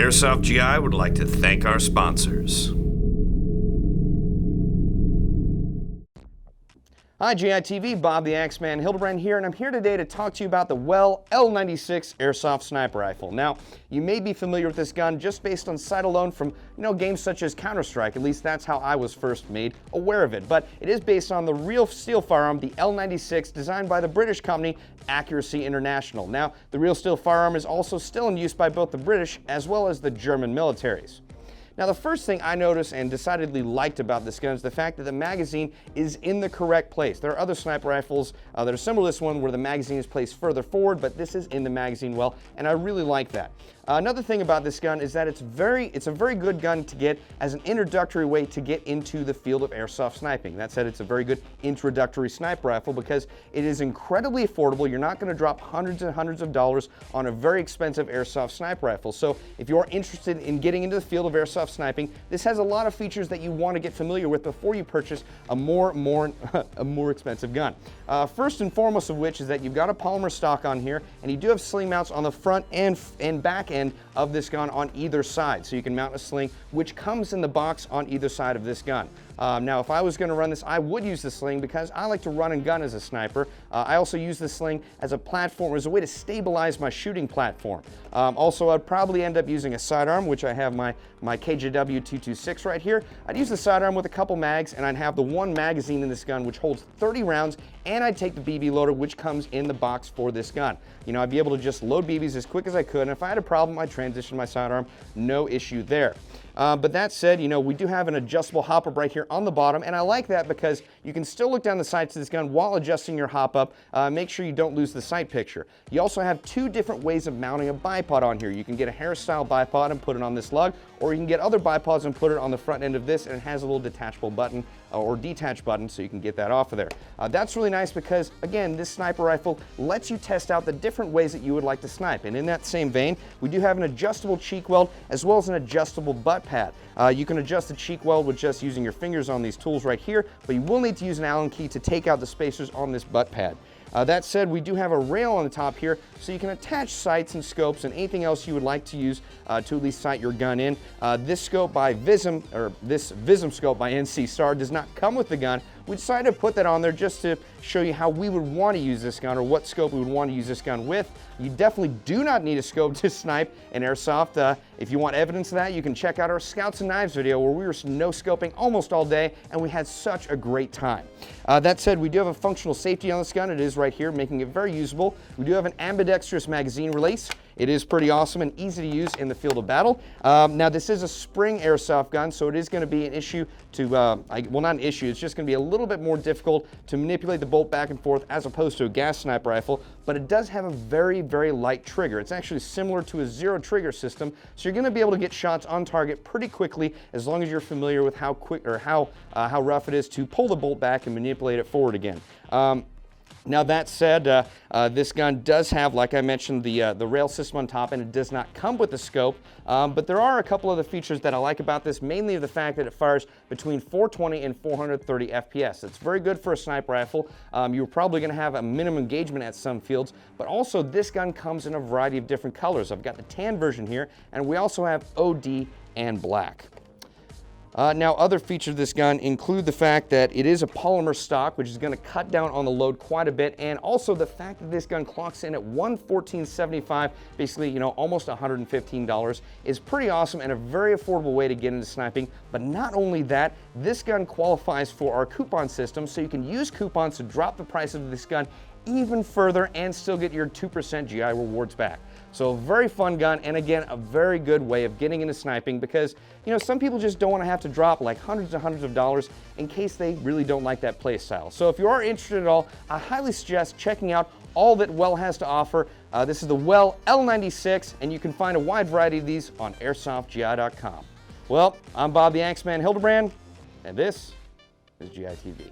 Airsoft GI would like to thank our sponsors. Hi GI TV, Bob the Axeman Hildebrand here, and I'm here today to talk to you about the Weld L96 Airsoft Sniper Rifle. Now, you may be familiar with this gun just based on sight alone from, games such as Counter-Strike. At least that's how I was first made aware of it. But it is based on the real steel firearm, the L96, designed by the British company Accuracy International. Now, the real steel firearm is also still in use by both the British as well as the German militaries. Now, the first thing I noticed and decidedly liked about this gun is the fact that the magazine is in the correct place. There are other sniper rifles that are similar to this one where the magazine is placed further forward, but this is in the magazine well, and I really like that. Another thing about this gun is that it's a very good gun to get as an introductory way to get into the field of airsoft sniping. That said, it's a very good introductory sniper rifle because it is incredibly affordable. You're not going to drop hundreds and hundreds of dollars on a very expensive airsoft sniper rifle. So if you are interested in getting into the field of airsoft sniping, this has a lot of features that you want to get familiar with before you purchase a more expensive gun. First and foremost of which is that you've got a polymer stock on here, and you do have sling mounts on the front and back end of this gun on either side. So you can mount a sling, which comes in the box on either side of this gun. Now, if I was going to run this, I would use the sling because I like to run and gun as a sniper. I also use the sling as a platform, as a way to stabilize my shooting platform. Also, I'd probably end up using a sidearm, which I have my KJW 226 right here. I'd use the sidearm with a couple mags, and I'd have the one magazine in this gun, which holds 30 rounds, and I'd take the BB loader, which comes in the box for this gun. I'd be able to just load BBs as quick as I could, and if I had a problem, I'd transition my sidearm, no issue there. But that said, we do have an adjustable hop up right here on the bottom, and I like that because you can still look down the sights of this gun while adjusting your hop up. Make sure you don't lose the sight picture. You also have two different ways of mounting a bipod on here. You can get a hairstyle bipod and put it on this lug, or you can get other bipods and put it on the front end of this, and it has a little detachable button or detach button, so you can get that off of there. That's really nice because, again, this sniper rifle lets you test out the different ways that you would like to snipe. And in that same vein, we do have an adjustable cheek weld as well as an adjustable butt pad. You can adjust the cheek weld with just using your fingers on these tools right here, but you will need to use an Allen key to take out the spacers on this butt pad. That said, we do have a rail on the top here, so you can attach sights and scopes and anything else you would like to use to at least sight your gun in. This scope by Vism, or this Vism scope by NC Star, does not come with the gun. We decided to put that on there just to show you how we would want to use this gun, or what scope we would want to use this gun with. You definitely do not need a scope to snipe in Airsoft. If you want evidence of that, you can check out our Scouts and Knives video where we were no-scoping almost all day, and we had such a great time. That said, we do have a functional safety on this gun. It is right here, making it very usable. We do have an ambidextrous magazine release. It is pretty awesome and easy to use in the field of battle. Now, this is a spring airsoft gun, so it is going to be an issue to, well, not an issue, it's just going to be a little bit more difficult to manipulate the bolt back and forth as opposed to a gas sniper rifle, but it does have a very, very light trigger. It's actually similar to a zero trigger system, so you're going to be able to get shots on target pretty quickly as long as you're familiar with how quick or how rough it is to pull the bolt back and manipulate it forward again. Now, that said, this gun does have, like I mentioned, the rail system on top, and it does not come with the scope, but there are a couple other features that I like about this, mainly the fact that it fires between 420 and 430 FPS. It's very good for a sniper rifle. You're probably going to have a minimum engagement at some fields, but also this gun comes in a variety of different colors. I've got the tan version here, and we also have OD and black. Now, other features of this gun include the fact that it is a polymer stock, which is going to cut down on the load quite a bit, and also the fact that this gun clocks in at $114.75, basically, almost $115, is pretty awesome and a very affordable way to get into sniping. But not only that, this gun qualifies for our coupon system, so you can use coupons to drop the price of this gun even further and still get your 2% GI rewards back. So a very fun gun, and again, a very good way of getting into sniping because, some people just don't want to have to drop like hundreds and hundreds of dollars in case they really don't like that play style. So if you are interested at all, I highly suggest checking out all that Weld has to offer. This is the Weld L96, and you can find a wide variety of these on airsoftgi.com. Well, I'm Bob the Axeman Hildebrand, and this is GI TV.